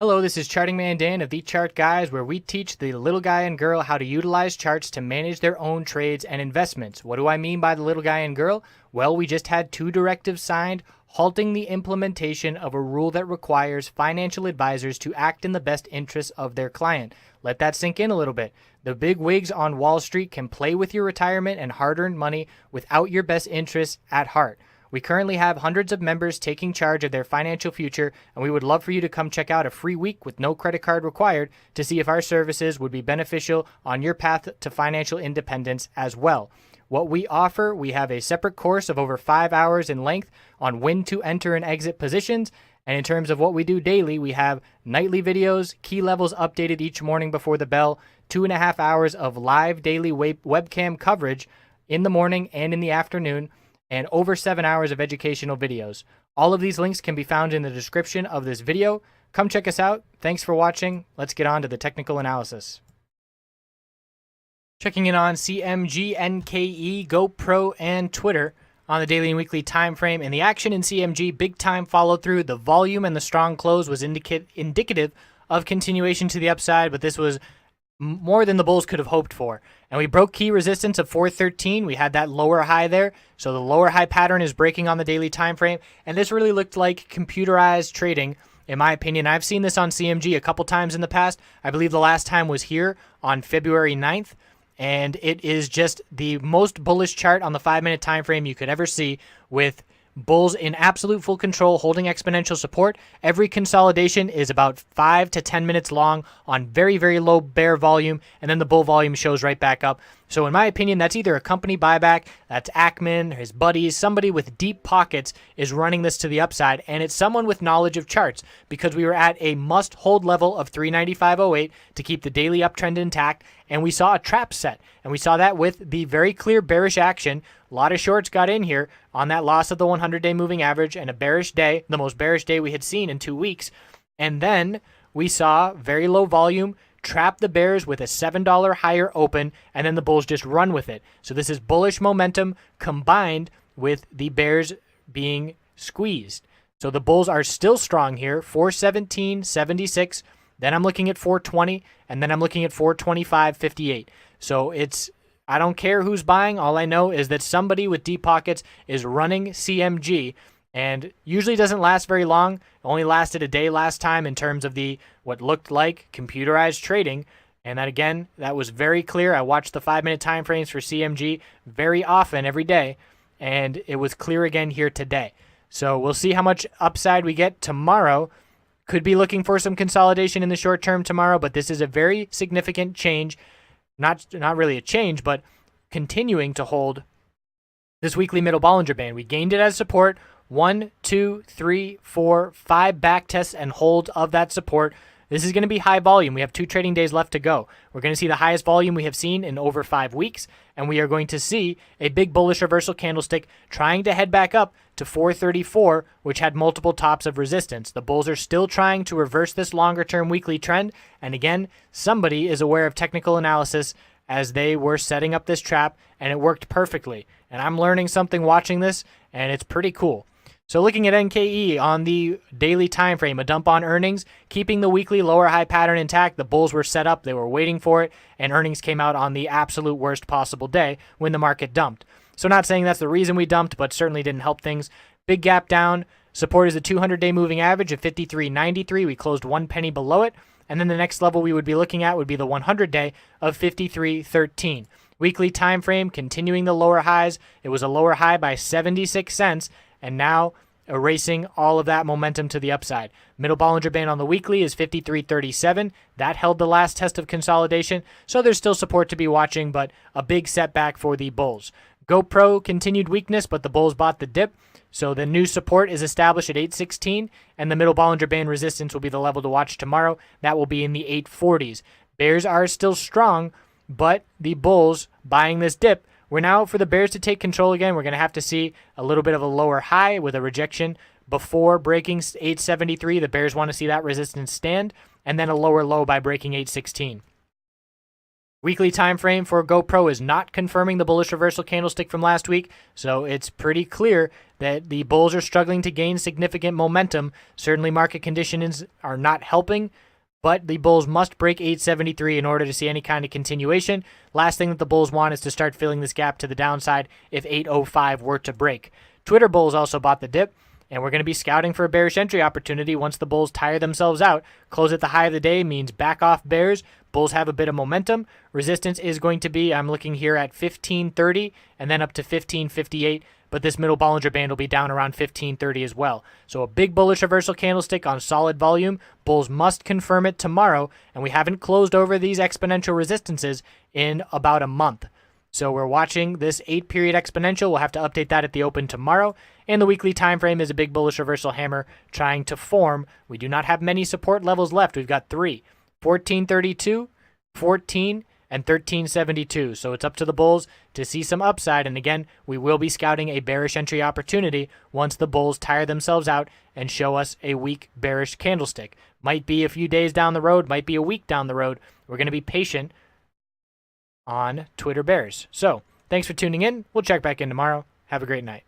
Hello, this is Charting Man Dan of TheChartGuys, where we teach the little guy and girl how to utilize charts to manage their own trades and investments. What do I mean by the little guy and girl? Well, we just had two directives signed halting the implementation of a rule that requires financial advisors to act in the best interests of their client. Let that sink in a little bit. The big wigs on Wall Street can play with your retirement and hard-earned money without your best interests at heart. We currently have hundreds of members taking charge of their financial future, and we would love for you to come check out a free week with no credit card required to see if our services would be beneficial on your path to financial independence as well. What we offer, we have a separate course of over 5 hours in length on when to enter and exit positions. And in terms of what we do daily, we have nightly videos, key levels updated each morning before the bell, 2.5 hours of live daily webcam coverage in the morning and in the afternoon, and over 7 hours of educational videos. All of these links can be found in the description of this video. Come check us out. Thanks for watching. Let's get on to the technical analysis. Checking in on CMG, NKE, GoPro, and Twitter on the daily and weekly time frame. And the action in CMG, big time follow through. The volume and the strong close was indicative of continuation to the upside, but this was more than the bulls could have hoped for. And we broke key resistance of 413. We had that lower high there. So the lower high pattern is breaking on the daily time frame. And this really looked like computerized trading, in my opinion. I've seen this on CMG a couple times in the past. I believe the last time was here on February 9th. And it is just the most bullish chart on the 5-minute time frame you could ever see, with bulls in absolute full control, holding exponential support. Every consolidation is about 5 to 10 minutes long on very, very low bear volume, and then the bull volume shows right back up. So in my opinion, that's either a company buyback, that's Ackman, his buddies, somebody with deep pockets is running this to the upside, and it's someone with knowledge of charts, because we were at a must-hold level of 395.08 to keep the daily uptrend intact, and we saw a trap set, and we saw that with the very clear bearish action. A lot of shorts got in here on that loss of the 100-day moving average and a bearish day, the most bearish day we had seen in 2 weeks. And then we saw very low volume trap the bears with a $7 higher open, and then the bulls just run with it. So this is bullish momentum combined with the bears being squeezed. So the bulls are still strong here, 417.76. Then I'm looking at 420, and then I'm looking at 425.58. So I don't care who's buying. All I know is that somebody with deep pockets is running CMG, and usually doesn't last very long. It only lasted a day last time in terms of the what looked like computerized trading. And that, again, that was very clear. I watched the 5-minute time frames for CMG very often every day, and it was clear again here today. So we'll see how much upside we get tomorrow. Could be looking for some consolidation in the short term tomorrow, but this is a very significant change. Not really a change, but continuing to hold this weekly middle Bollinger Band. We gained it as support. 1, 2, 3, 4, 5 back tests and hold of that support. This is going to be high volume. We have 2 trading days left to go. We're going to see the highest volume we have seen in over 5 weeks, and we are going to see a big bullish reversal candlestick trying to head back up to 434, which had multiple tops of resistance. The bulls are still trying to reverse this longer-term weekly trend, and again, somebody is aware of technical analysis as they were setting up this trap, and it worked perfectly. And I'm learning something watching this, and it's pretty cool. So looking at NKE on the daily time frame, a dump on earnings, keeping the weekly lower high pattern intact. The bulls were set up, they were waiting for it, and earnings came out on the absolute worst possible day when the market dumped. So not saying that's the reason we dumped, but certainly didn't help things. Big gap down. Support is the 200-day moving average of 53.93. We closed 1 penny below it. And then the next level we would be looking at would be the 100-day of 53.13. Weekly time frame continuing the lower highs. It was a lower high by 76 cents, and now erasing all of that momentum to the upside. Middle Bollinger Band on the weekly is 53.37. That held the last test of consolidation, so there's still support to be watching, but a big setback for the bulls. GoPro continued weakness, but the bulls bought the dip. So the new support is established at 816, and the middle Bollinger Band resistance will be the level to watch tomorrow. That will be in the 840s. Bears are still strong, but the bulls buying this dip. We're now, for the bears to take control again, we're going to have to see a little bit of a lower high with a rejection before breaking 873. The bears want to see that resistance stand, and then a lower low by breaking 816. Weekly time frame for GoPro is not confirming the bullish reversal candlestick from last week, so it's pretty clear that the bulls are struggling to gain significant momentum. Certainly market conditions are not helping, but the bulls must break 873 in order to see any kind of continuation. Last thing that the bulls want is to start filling this gap to the downside if 805 were to break. Twitter bulls also bought the dip, and we're going to be scouting for a bearish entry opportunity once the bulls tire themselves out. Close at the high of the day means back off bears. Bulls have a bit of momentum. Resistance is going to be, I'm looking here at 1530 and then up to 1558, but this middle Bollinger Band will be down around 1530 as well. So a big bullish reversal candlestick on solid volume. Bulls must confirm it tomorrow, and we haven't closed over these exponential resistances in about a month. So we're watching this 8-period exponential. We'll have to update that at the open tomorrow. And the weekly time frame is a big bullish reversal hammer trying to form. We do not have many support levels left. We've got 3, 1432, 14, and 1372. So it's up to the bulls to see some upside. And again, we will be scouting a bearish entry opportunity once the bulls tire themselves out and show us a weak bearish candlestick. Might be a few days down the road, might be a week down the road. We're going to be patient on Twitter bears. So thanks for tuning in. We'll check back in tomorrow. Have a great night.